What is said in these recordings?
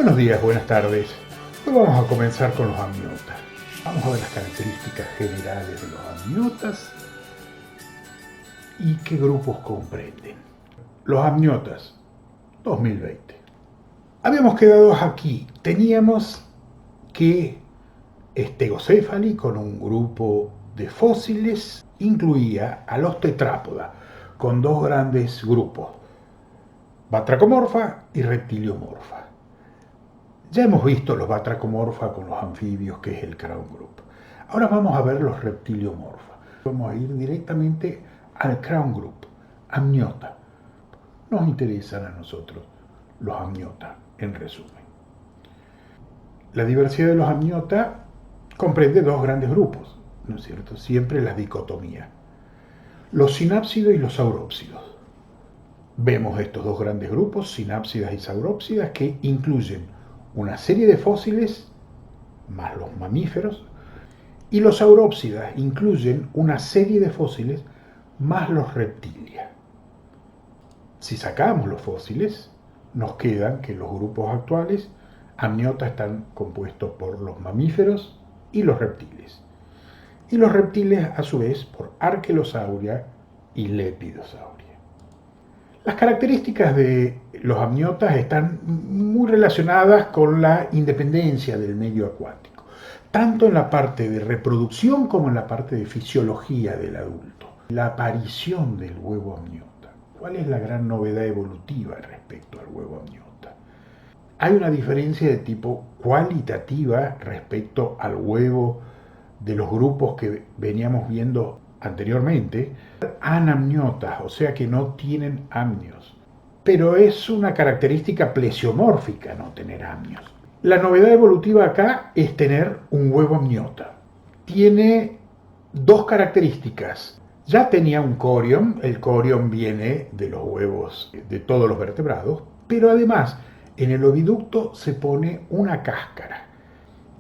Buenos días, buenas tardes. Hoy vamos a comenzar con los amniotas. Vamos a ver las características generales de los amniotas y qué grupos comprenden. Los amniotas 2020. Habíamos quedado aquí. Teníamos que Stegoscephalus con un grupo de fósiles incluía a los tetrápoda con dos grandes grupos, Batrachomorpha y Reptiliomorpha. Ya hemos visto los Batrachomorpha con los anfibios, que es el Crown Group. Ahora vamos a ver los Reptiliomorpha. Vamos a ir directamente al Crown Group, amniota. Nos interesan a nosotros los amniota, en resumen. La diversidad de los amniota comprende dos grandes grupos, ¿no es cierto? Siempre la dicotomía. Los sinápsidos y los saurópsidos. Vemos estos dos grandes grupos, sinápsidas y saurópsidas, que incluyen una serie de fósiles, más los mamíferos, y los saurópsidas incluyen una serie de fósiles, más los reptilia. Si sacamos los fósiles, nos quedan que los grupos actuales, amniota, están compuestos por los mamíferos y los reptiles. Y los reptiles, a su vez, por Arkelosauria y Lepidosauria. Las características de los amniotas están muy relacionadas con la independencia del medio acuático, tanto en la parte de reproducción como en la parte de fisiología del adulto. La aparición del huevo amniota. ¿Cuál es la gran novedad evolutiva respecto al huevo amniota? Hay una diferencia de tipo cualitativa respecto al huevo de los grupos que veníamos viendo anteriormente, anamniotas, o sea que no tienen amnios. Pero es una característica plesiomórfica no tener amnios. La novedad evolutiva acá es tener un huevo amniota. Tiene dos características. Ya tenía un corion, el corion viene de los huevos de todos los vertebrados, pero además en el oviducto se pone una cáscara.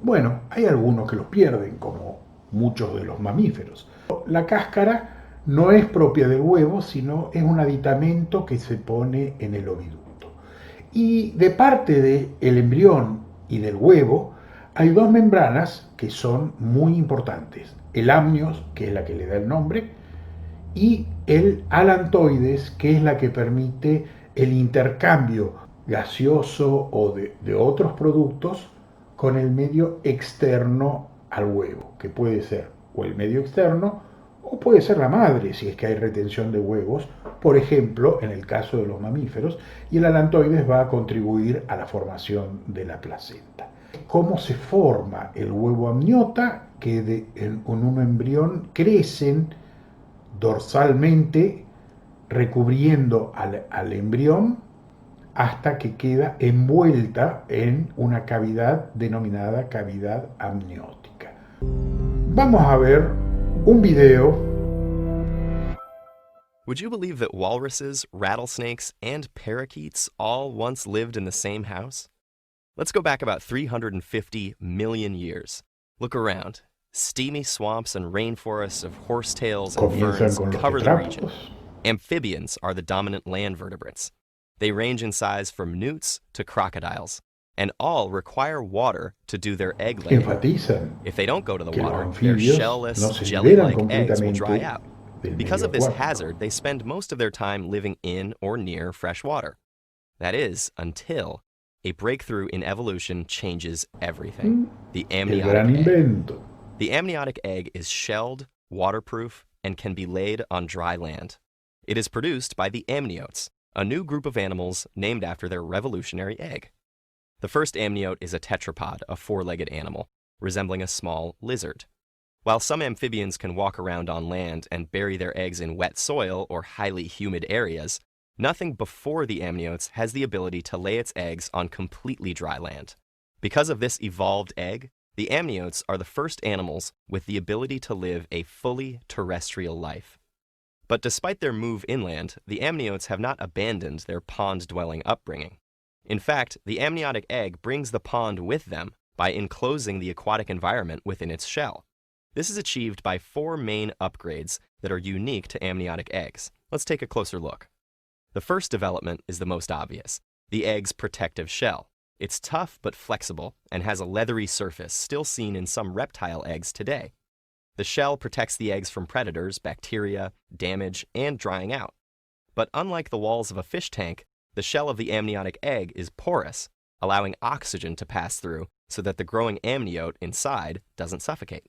Bueno, hay algunos que los pierden, como muchos de los mamíferos. La cáscara no es propia del huevo, sino es un aditamento que se pone en el oviducto. Y de parte del embrión y del huevo hay dos membranas que son muy importantes. El amnios, que es la que le da el nombre, y el alantoides, que es la que permite el intercambio gaseoso o de otros productos con el medio externo al huevo, que puede ser o el medio externo o puede ser la madre si es que hay retención de huevos, por ejemplo, en el caso de los mamíferos, y el alantoides va a contribuir a la formación de la placenta. ¿Cómo se forma el huevo amniota? Que en un embrión crecen dorsalmente recubriendo al embrión hasta que queda envuelta en una cavidad denominada cavidad amniótica. Vamos a ver un video. Would you believe that walruses, rattlesnakes, and parakeets all once lived in the same house? Let's go back about 350 million years. Look around. Steamy swamps and rainforests of horsetails and ferns cover the region. Amphibians are the dominant land vertebrates. They range in size from newts to crocodiles, and all require water to do their egg laying. If they don't go to the water, their shell-less, jelly-like eggs will dry out. Because of this hazard, they spend most of their time living in or near fresh water. That is, until a breakthrough in evolution changes everything. The amniotic egg. The amniotic egg is shelled, waterproof, and can be laid on dry land. It is produced by the amniotes, a new group of animals named after their revolutionary egg. The first amniote is a tetrapod, a four-legged animal, resembling a small lizard. While some amphibians can walk around on land and bury their eggs in wet soil or highly humid areas, nothing before the amniotes has the ability to lay its eggs on completely dry land. Because of this evolved egg, the amniotes are the first animals with the ability to live a fully terrestrial life. But despite their move inland, the amniotes have not abandoned their pond-dwelling upbringing. In fact, the amniotic egg brings the pond with them by enclosing the aquatic environment within its shell. This is achieved by four main upgrades that are unique to amniotic eggs. Let's take a closer look. The first development is the most obvious, the egg's protective shell. It's tough but flexible and has a leathery surface still seen in some reptile eggs today. The shell protects the eggs from predators, bacteria, damage, and drying out. But unlike the walls of a fish tank, the shell of the amniotic egg is porous, allowing oxygen to pass through so that the growing amniote inside doesn't suffocate.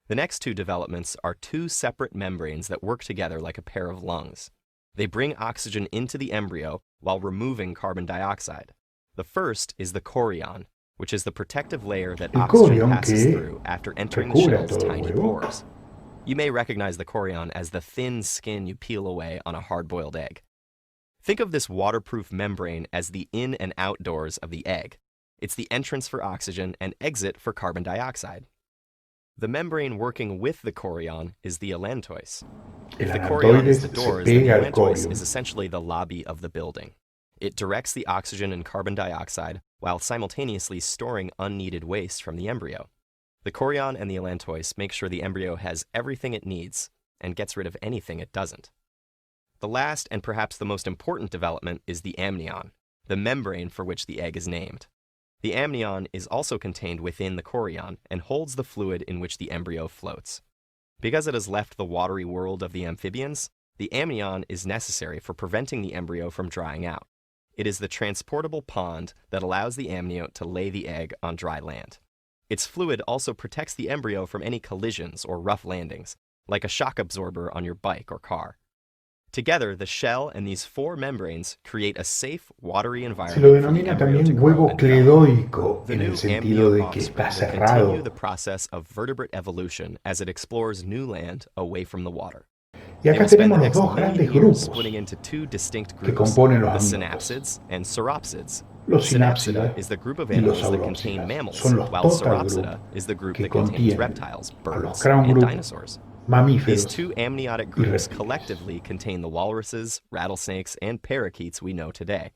The next two developments are two separate membranes that work together like a pair of lungs. They bring oxygen into the embryo while removing carbon dioxide. The first is the chorion, which is the protective layer that El oxygen corion passes que through after entering the recubre shell's todo el tiny huevo. pores. You may recognize the chorion as the thin skin you peel away on a hard-boiled egg. Think of this waterproof membrane as the in and out doors of the egg. It's the entrance for oxygen and exit for carbon dioxide. The membrane working with the chorion is the allantois. If the chorion is the doors, then the allantois is essentially the lobby of the building. It directs the oxygen and carbon dioxide while simultaneously storing unneeded waste from the embryo. The chorion and the allantois make sure the embryo has everything it needs and gets rid of anything it doesn't. The last and perhaps the most important development is the amnion, the membrane for which the egg is named. The amnion is also contained within the chorion and holds the fluid in which the embryo floats. Because it has left the watery world of the amphibians, the amnion is necessary for preventing the embryo from drying out. It is the transportable pond that allows the amniote to lay the egg on dry land. Its fluid also protects the embryo from any collisions or rough landings, like a shock absorber on your bike or car. Together, the shell and these four membranes create a safe, watery Se lo environment for the denomina embryo to también grow huevo and develop. cledóico, The en new el sentido amniote de que offspring está will continue cerrado. the process of vertebrate evolution as it explores new land away from the water. Y They acá will spend tenemos the los next dos million grandes years grupos splitting into two distinct que groups, componen the los amniotas. synapsids and sauropsids. Los Synapsida sinápsidas is the group of y los animals that contain saurópsidas mammals, son los while total sauropsida group is the group que that contains contienen reptiles, a los birds, crown and group, dinosaurs. These mamíferos two amniotic y groups reptiles. collectively contain the walruses, rattlesnakes, and parakeets we know today.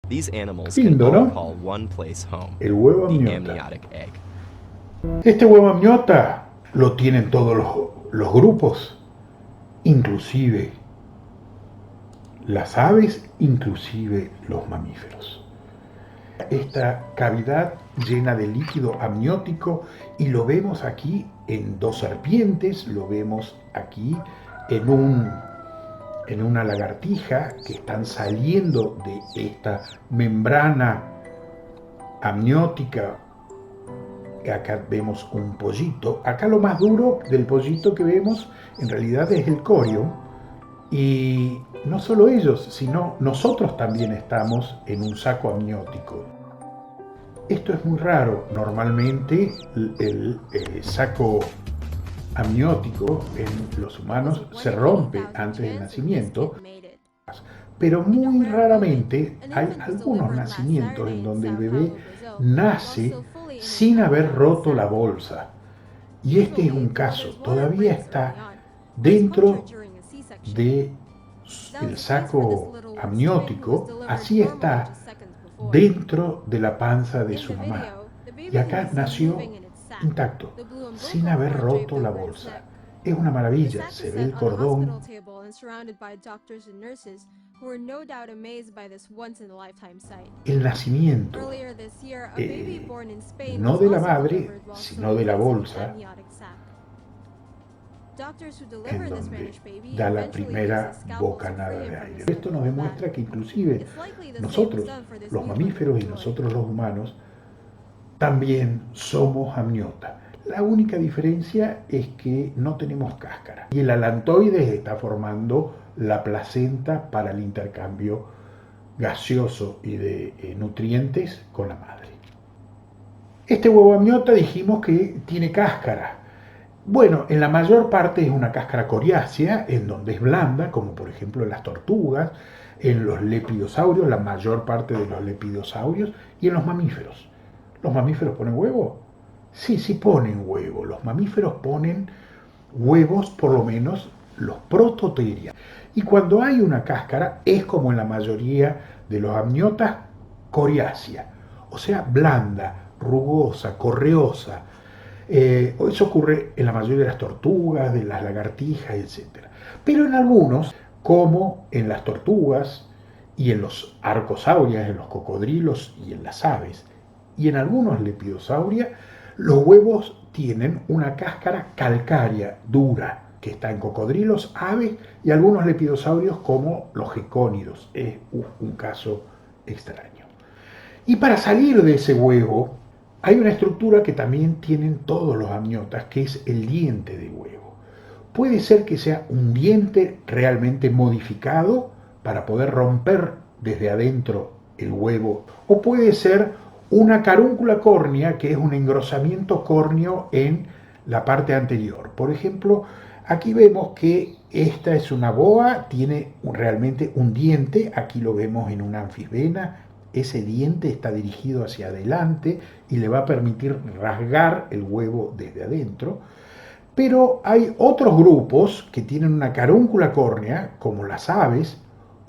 These animals Lindo, can all ¿no? call one place home, El huevo the amniota. amniotic egg. Este huevo amniota lo tienen todos los grupos, inclusive las aves, inclusive los mamíferos. Esta cavidad llena de líquido amniótico, y lo vemos aquí en dos serpientes, lo vemos aquí en una lagartija que están saliendo de esta membrana amniótica. Acá vemos un pollito. Acá lo más duro del pollito que vemos en realidad es el corion. Y no solo ellos, sino nosotros también estamos en un saco amniótico. Esto es muy raro. Normalmente el saco amniótico en los humanos se rompe antes del nacimiento, pero muy raramente hay algunos nacimientos en donde el bebé nace sin haber roto la bolsa. Y este es un caso, todavía está dentro del saco amniótico, así está dentro de la panza de su mamá. Y acá nació intacto, sin haber roto la bolsa. Es una maravilla, se ve el cordón. El nacimiento, no de la madre, sino de la bolsa, en donde da la primera bocanada de aire. Esto nos demuestra que inclusive nosotros, los mamíferos y nosotros los humanos, también somos amniota. La única diferencia es que no tenemos cáscara. Y el alantoides está formando la placenta para el intercambio gaseoso y de nutrientes con la madre. Este huevo amniota dijimos que tiene cáscara. Bueno, en la mayor parte es una cáscara coriácea, en donde es blanda, como por ejemplo en las tortugas, en los lepidosaurios, la mayor parte de los lepidosaurios, y en los mamíferos. ¿Los mamíferos ponen huevo? Sí, sí ponen huevo. Los mamíferos ponen huevos, por lo menos los prototerias. Y cuando hay una cáscara, es como en la mayoría de los amniotas, coriácea, o sea, blanda, rugosa, correosa. Eso ocurre en la mayoría de las tortugas, de las lagartijas, etc. Pero en algunos, como en las tortugas y en los arcosaurias, en los cocodrilos y en las aves, y en algunos lepidosauria, los huevos tienen una cáscara calcárea, dura, que está en cocodrilos, aves y algunos lepidosaurios como los gecónidos. Es un caso extraño. Y para salir de ese huevo, hay una estructura que también tienen todos los amniotas, que es el diente de huevo. Puede ser que sea un diente realmente modificado para poder romper desde adentro el huevo, o puede ser una carúncula córnea, que es un engrosamiento córneo en la parte anterior. Por ejemplo, aquí vemos que esta es una boa, tiene realmente un diente, aquí lo vemos en una anfisbena, ese diente está dirigido hacia adelante y le va a permitir rasgar el huevo desde adentro. Pero hay otros grupos que tienen una carúncula córnea, como las aves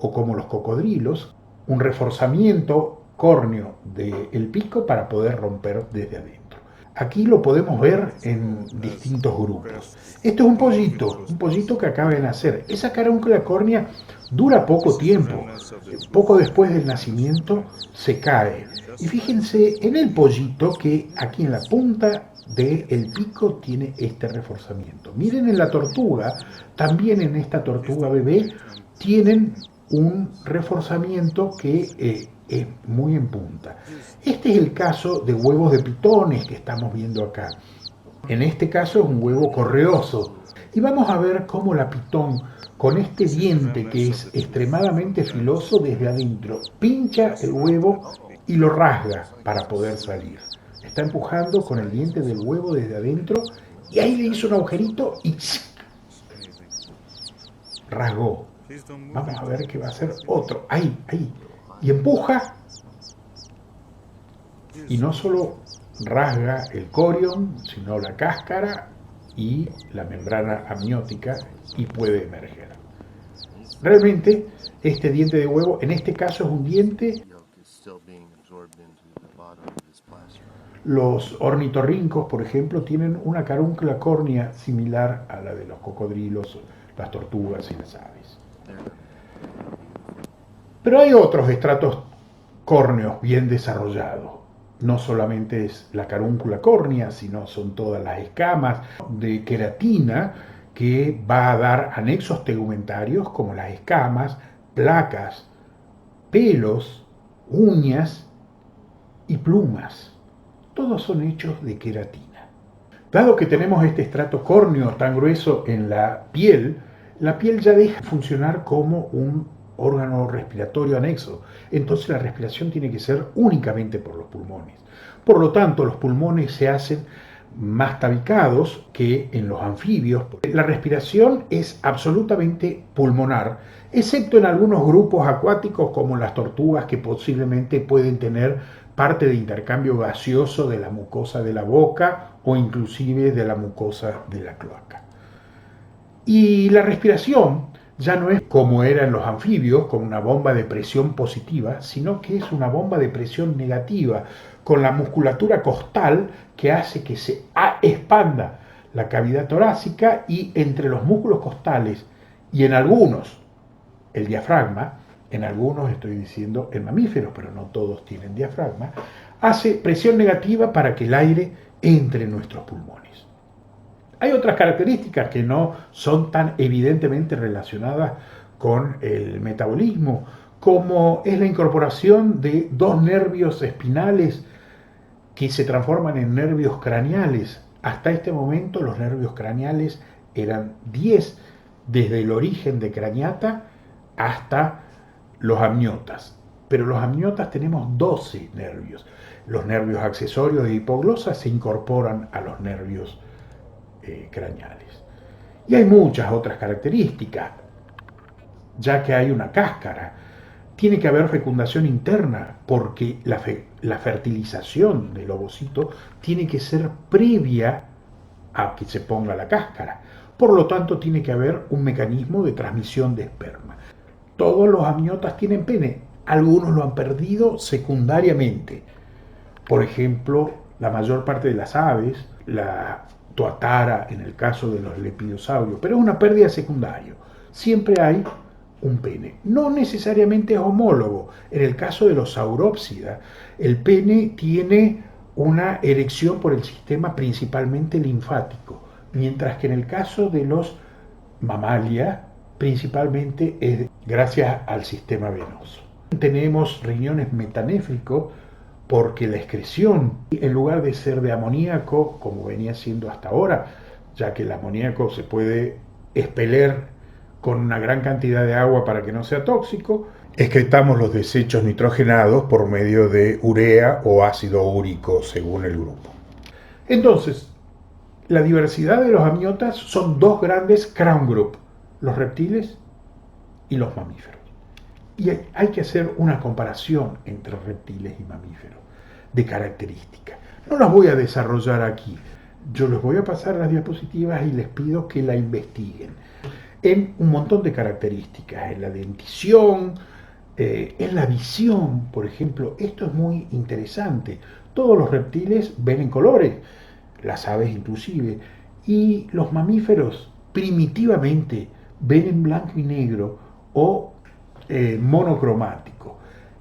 o como los cocodrilos, un reforzamiento córneo del pico para poder romper desde adentro. Aquí lo podemos ver en distintos grupos. Esto es un pollito que acaba de nacer. Esa carúncula córnea dura poco tiempo. Poco después del nacimiento se cae. Y fíjense en el pollito que aquí en la punta del pico tiene este reforzamiento. Miren en la tortuga, también en esta tortuga bebé tienen un reforzamiento que es muy en punta. Este es el caso de huevos de pitones que estamos viendo acá. En este caso es un huevo correoso. Y vamos a ver cómo la pitón, con este diente que es extremadamente filoso desde adentro, pincha el huevo y lo rasga para poder salir. Está empujando con el diente del huevo desde adentro y ahí le hizo un agujerito y rasgó. Vamos a ver qué va a hacer otro. Ahí. Y empuja. Y no solo rasga el corion, sino la cáscara y la membrana amniótica y puede emerger. Realmente, este diente de huevo, en este caso es un diente. Los ornitorrincos, por ejemplo, tienen una carúncula córnea similar a la de los cocodrilos, las tortugas y las aves. Pero hay otros estratos córneos bien desarrollados. No solamente es la carúncula córnea, sino son todas las escamas de queratina que va a dar anexos tegumentarios como las escamas, placas, pelos, uñas y plumas. Todos son hechos de queratina. Dado que tenemos este estrato córneo tan grueso en la piel ya deja de funcionar como un órgano respiratorio anexo. Entonces la respiración tiene que ser únicamente por los pulmones. Por lo tanto, los pulmones se hacen más tabicados que en los anfibios. La respiración es absolutamente pulmonar, excepto en algunos grupos acuáticos como las tortugas, que posiblemente pueden tener parte de intercambio gaseoso de la mucosa de la boca o inclusive de la mucosa de la cloaca. Y la respiración ya no es como era en los anfibios, con una bomba de presión positiva, sino que es una bomba de presión negativa, con la musculatura costal que hace que se expanda la cavidad torácica y entre los músculos costales y en algunos el diafragma, en algunos estoy diciendo en mamíferos, pero no todos tienen diafragma, hace presión negativa para que el aire entre en nuestros pulmones. Hay otras características que no son tan evidentemente relacionadas con el metabolismo, como es la incorporación de dos nervios espinales que se transforman en nervios craneales. Hasta este momento los nervios craneales eran 10, desde el origen de Craneata hasta los amniotas. Pero los amniotas tenemos 12 nervios. Los nervios accesorios de hipoglosa se incorporan a los nervios craneales. Y hay muchas otras características, ya que hay una cáscara. Tiene que haber fecundación interna porque la fertilización del ovocito tiene que ser previa a que se ponga la cáscara. Por lo tanto, tiene que haber un mecanismo de transmisión de esperma. Todos los amniotas tienen pene, algunos lo han perdido secundariamente. Por ejemplo, la mayor parte de las aves, la tuatara en el caso de los lepidosaurios, pero es una pérdida secundaria. Siempre hay un pene. No necesariamente es homólogo. En el caso de los saurópsida, el pene tiene una erección por el sistema principalmente linfático, mientras que en el caso de los mamalia, principalmente es gracias al sistema venoso. Tenemos riñones metanéfricos porque la excreción, en lugar de ser de amoníaco, como venía siendo hasta ahora, ya que el amoníaco se puede expeler con una gran cantidad de agua para que no sea tóxico, excretamos los desechos nitrogenados por medio de urea o ácido úrico, según el grupo. Entonces, la diversidad de los amniotas son dos grandes crown group, los reptiles y los mamíferos. Y hay que hacer una comparación entre reptiles y mamíferos de características. No las voy a desarrollar aquí. Yo les voy a pasar las diapositivas y les pido que la investiguen en un montón de características, en la dentición, en la visión, por ejemplo. Esto es muy interesante. Todos los reptiles ven en colores, las aves inclusive, y los mamíferos primitivamente ven en blanco y negro o monocromático,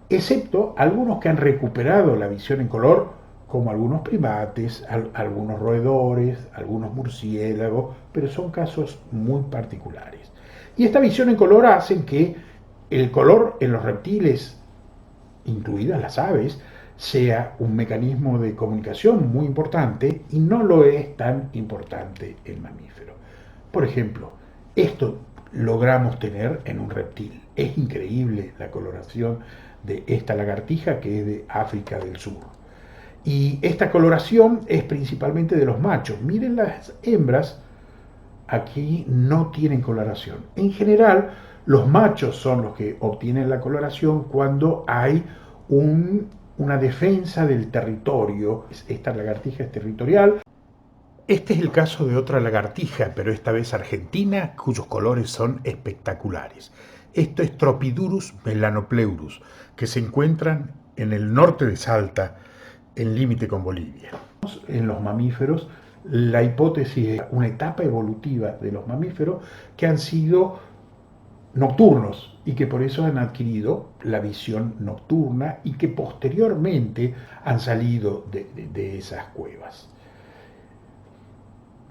excepto algunos que han recuperado la visión en color, como algunos primates, algunos roedores, algunos murciélagos, pero son casos muy particulares. Y esta visión en color hace que el color en los reptiles, incluidas las aves, sea un mecanismo de comunicación muy importante y no lo es tan importante en mamíferos. Por ejemplo, esto logramos tener en un reptil. Es increíble la coloración de esta lagartija que es de África del Sur. Y esta coloración es principalmente de los machos. Miren las hembras, aquí no tienen coloración. En general, los machos son los que obtienen la coloración cuando hay una defensa del territorio. Esta lagartija es territorial. Este es el caso de otra lagartija, pero esta vez argentina, cuyos colores son espectaculares. Esto es Tropidurus melanopleurus, que se encuentran en el norte de Salta, en límite con Bolivia. En los mamíferos, la hipótesis es una etapa evolutiva de los mamíferos que han sido nocturnos y que por eso han adquirido la visión nocturna y que posteriormente han salido de esas cuevas.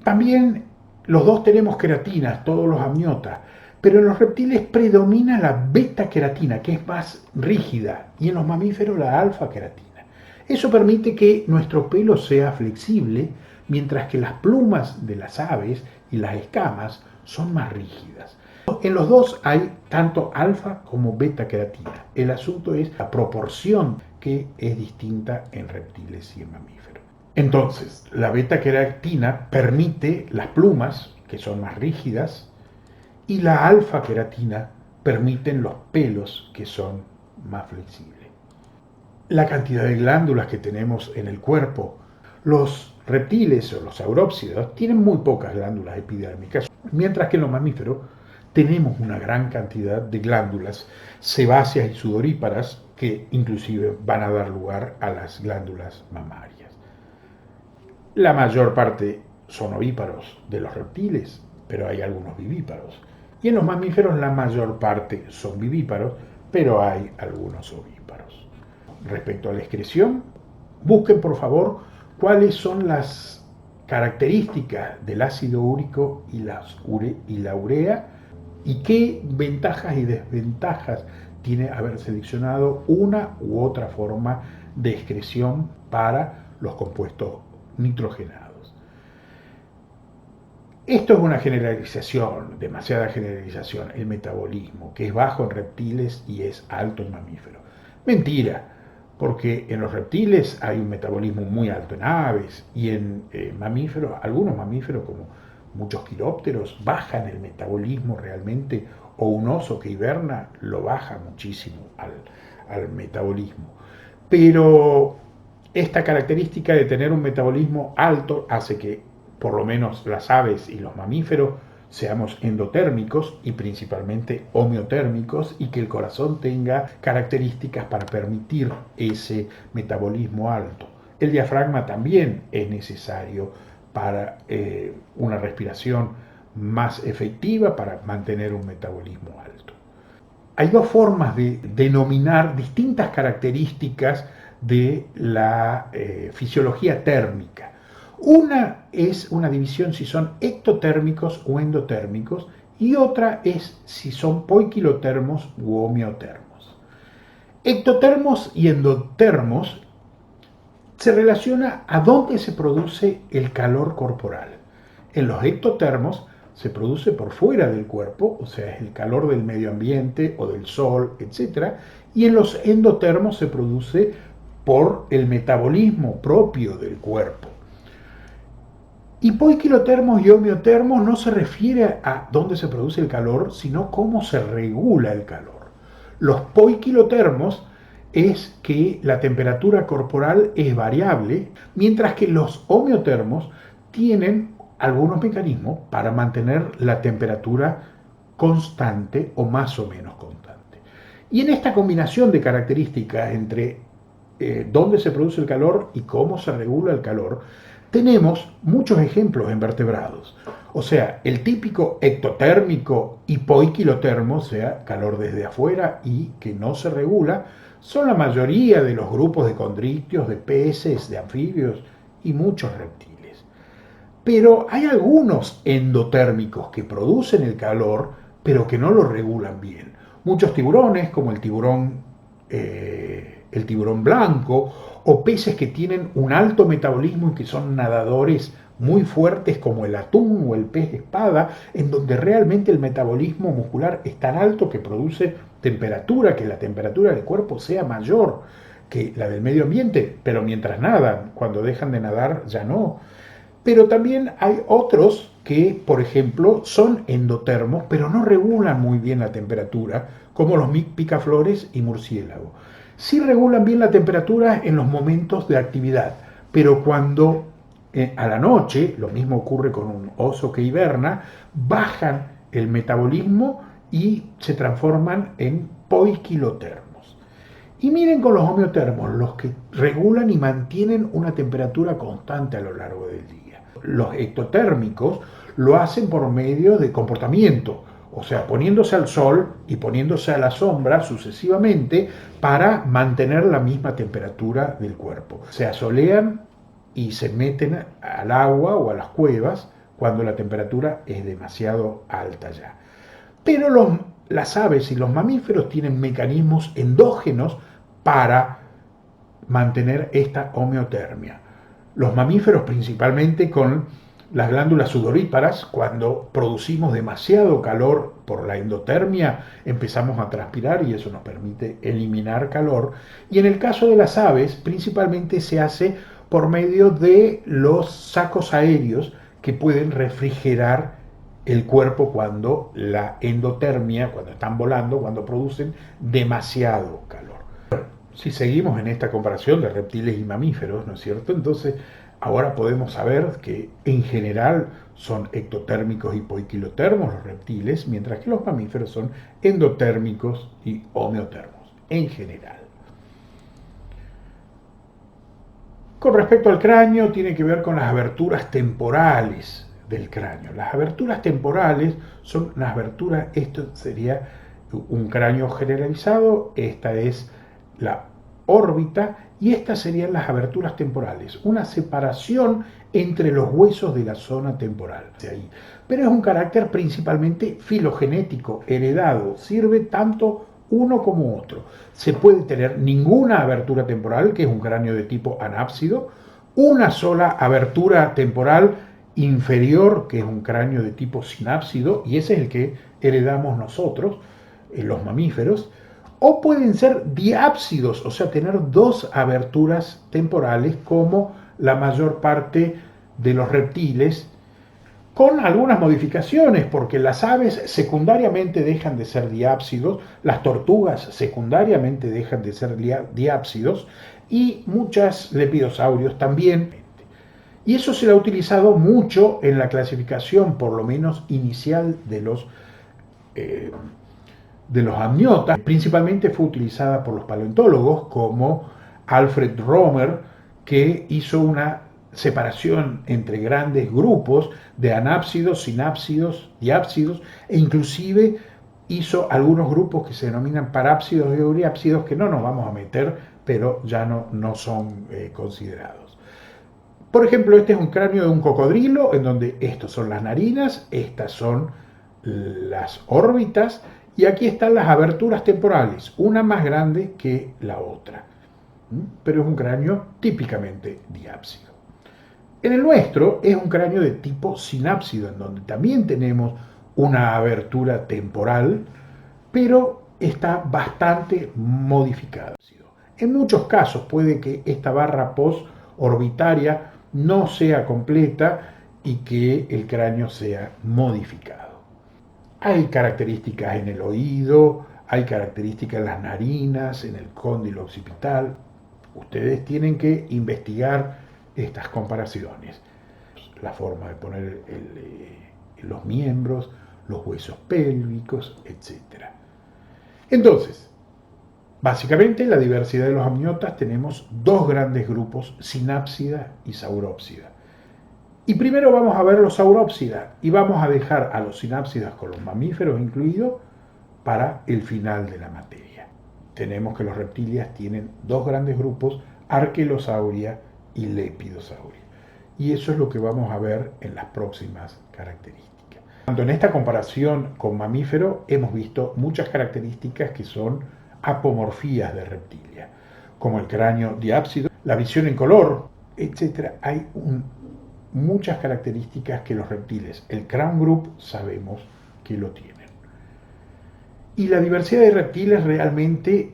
También los dos tenemos queratinas, todos los amniotas, pero en los reptiles predomina la beta-queratina, que es más rígida, y en los mamíferos la alfa-queratina. Eso permite que nuestro pelo sea flexible, mientras que las plumas de las aves y las escamas son más rígidas. En los dos hay tanto alfa como beta-queratina. El asunto es la proporción, que es distinta en reptiles y en mamíferos. Entonces, la beta-queratina permite las plumas, que son más rígidas, y la alfa-queratina permiten los pelos, que son más flexibles. La cantidad de glándulas que tenemos en el cuerpo. Los reptiles o los saurópsidos tienen muy pocas glándulas epidérmicas, mientras que en los mamíferos tenemos una gran cantidad de glándulas sebáceas y sudoríparas que inclusive van a dar lugar a las glándulas mamarias. La mayor parte son ovíparos de los reptiles, pero hay algunos vivíparos. Y en los mamíferos la mayor parte son vivíparos, pero hay algunos ovíparos. Respecto a la excreción, busquen por favor cuáles son las características del ácido úrico y la urea y qué ventajas y desventajas tiene haber seleccionado una u otra forma de excreción para los compuestos nitrogenados. Esto es una generalización, demasiada generalización, el metabolismo, que es bajo en reptiles y es alto en mamíferos. Mentira, porque en los reptiles hay un metabolismo muy alto en aves y en mamíferos, algunos mamíferos como muchos quirópteros bajan el metabolismo realmente, o un oso que hiberna lo baja muchísimo al metabolismo. Pero esta característica de tener un metabolismo alto hace que por lo menos las aves y los mamíferos seamos endotérmicos y principalmente homeotérmicos, y que el corazón tenga características para permitir ese metabolismo alto. El diafragma también es necesario para una respiración más efectiva, para mantener un metabolismo alto. hay dos formas de denominar distintas características de la fisiología térmica. Una es una división si son ectotérmicos o endotérmicos y otra es si son poiquilotermos u homeotermos. Ectotermos y endotermos se relaciona a dónde se produce el calor corporal. En los ectotermos se produce por fuera del cuerpo, o sea, es el calor del medio ambiente o del sol, etc. Y en los endotermos se produce por el metabolismo propio del cuerpo. Y poiquilotermos y homeotermos no se refiere a dónde se produce el calor, sino cómo se regula el calor. Los poiquilotermos es que la temperatura corporal es variable, mientras que los homeotermos tienen algunos mecanismos para mantener la temperatura constante o más o menos constante. Y en esta combinación de características entre dónde se produce el calor y cómo se regula el calor, tenemos muchos ejemplos en vertebrados. O sea, el típico ectotérmico y poiquilotermo, o sea, calor desde afuera y que no se regula, son la mayoría de los grupos de condrictios, de peces, de anfibios y muchos reptiles. Pero hay algunos endotérmicos que producen el calor, pero que no lo regulan bien. Muchos tiburones, como el tiburón blanco, o peces que tienen un alto metabolismo y que son nadadores muy fuertes como el atún o el pez espada, en donde realmente el metabolismo muscular es tan alto que produce temperatura, que la temperatura del cuerpo sea mayor que la del medio ambiente, pero mientras nadan, cuando dejan de nadar ya no. Pero también hay otros que, por ejemplo, son endotermos, pero no regulan muy bien la temperatura, como los picaflores y murciélagos. Sí regulan bien la temperatura en los momentos de actividad, pero cuando a la noche, lo mismo ocurre con un oso que hiberna, bajan el metabolismo y se transforman en poiquilotermos. Y miren con los homeotermos, los que regulan y mantienen una temperatura constante a lo largo del día. Los ectotérmicos lo hacen por medio de comportamiento, o sea, poniéndose al sol y poniéndose a la sombra sucesivamente para mantener la misma temperatura del cuerpo. Se asolean y se meten al agua o a las cuevas cuando la temperatura es demasiado alta ya. Pero las aves y los mamíferos tienen mecanismos endógenos para mantener esta homeotermia. Los mamíferos principalmente con las glándulas sudoríparas, cuando producimos demasiado calor por la endotermia, empezamos a transpirar y eso nos permite eliminar calor. Y en el caso de las aves, principalmente se hace por medio de los sacos aéreos que pueden refrigerar el cuerpo cuando la endotermia, cuando están volando, cuando producen demasiado calor. Si seguimos en esta comparación de reptiles y mamíferos, ¿no es cierto? Entonces, ahora podemos saber que en general son ectotérmicos y poiquilotermos los reptiles, mientras que los mamíferos son endotérmicos y homeotermos, en general. Con respecto al cráneo, tiene que ver con las aberturas temporales del cráneo. Las aberturas temporales son las aberturas, esto sería un cráneo generalizado, esta es la órbita y estas serían las aberturas temporales, una separación entre los huesos de la zona temporal. Pero es un carácter principalmente filogenético, heredado, sirve tanto uno como otro. Se puede tener ninguna abertura temporal, que es un cráneo de tipo anápsido, una sola abertura temporal inferior, que es un cráneo de tipo sinápsido, y ese es el que heredamos nosotros, los mamíferos, o pueden ser diápsidos, o sea, tener dos aberturas temporales como la mayor parte de los reptiles, con algunas modificaciones, porque las aves secundariamente dejan de ser diápsidos, las tortugas secundariamente dejan de ser diápsidos y muchos lepidosaurios también. Y eso se le ha utilizado mucho en la clasificación, por lo menos inicial, de los amniotas. Principalmente fue utilizada por los paleontólogos como Alfred Romer, que hizo una separación entre grandes grupos de anápsidos, sinápsidos, diápsidos e inclusive hizo algunos grupos que se denominan parápsidos y euriápsidos, que no nos vamos a meter, pero ya no son considerados. Por ejemplo, este es un cráneo de un cocodrilo, en donde estos son las narinas, estas son las órbitas, y aquí están las aberturas temporales, una más grande que la otra. Pero es un cráneo típicamente diápsido. En el nuestro es un cráneo de tipo sinápsido, en donde también tenemos una abertura temporal, pero está bastante modificada. En muchos casos puede que esta barra postorbitaria no sea completa y que el cráneo sea modificado. Hay características en el oído, hay características en las narinas, en el cóndilo occipital. Ustedes tienen que investigar estas comparaciones. La forma de poner los miembros, los huesos pélvicos, etc. Entonces, básicamente en la diversidad de los amniotas tenemos dos grandes grupos, sinápsida y saurópsida. Y primero vamos a ver los saurópsida y vamos a dejar a los sinápsidas con los mamíferos incluidos para el final de la materia. Tenemos que los reptilias tienen dos grandes grupos, Arkelosauria y Lepidosauria. Y eso es lo que vamos a ver en las próximas características. Tanto en esta comparación con mamífero hemos visto muchas características que son apomorfías de reptilia, como el cráneo diápsido, la visión en color, etc. Hay muchas características que los reptiles, el Crown Group, sabemos que lo tienen. Y la diversidad de reptiles realmente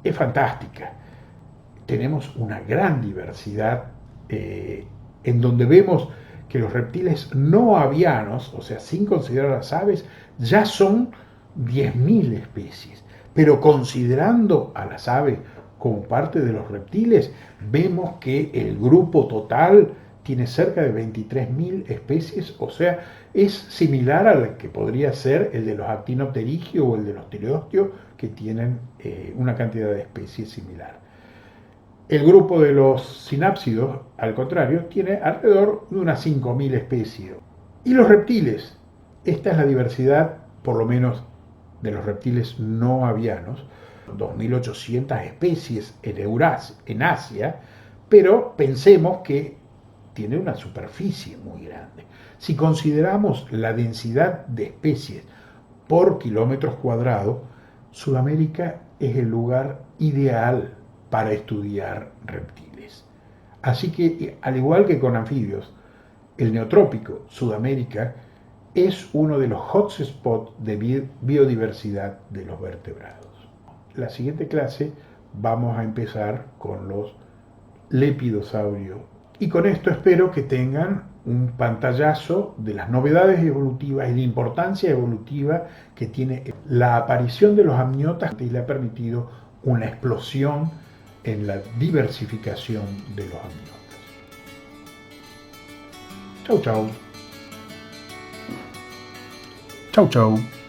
es fantástica. Tenemos una gran diversidad en donde vemos que los reptiles no avianos, o sea, sin considerar las aves, ya son 10.000 especies. Pero considerando a las aves como parte de los reptiles, vemos que el grupo total tiene cerca de 23.000 especies, o sea, es similar al que podría ser el de los actinopterigios o el de los teleosteos, que tienen una cantidad de especies similar. El grupo de los sinápsidos, al contrario, tiene alrededor de unas 5.000 especies. Y los reptiles, esta es la diversidad, por lo menos, de los reptiles no avianos, 2.800 especies en Asia, pero pensemos que tiene una superficie muy grande. Si consideramos la densidad de especies por kilómetros cuadrados, Sudamérica es el lugar ideal para estudiar reptiles. Así que, al igual que con anfibios, el neotrópico Sudamérica es uno de los hotspots de biodiversidad de los vertebrados. La siguiente clase vamos a empezar con los lepidosaurios. Y con esto espero que tengan un pantallazo de las novedades evolutivas y la importancia evolutiva que tiene la aparición de los amniotas, y le ha permitido una explosión en la diversificación de los amniotas. Chau, chau. Chau, chau.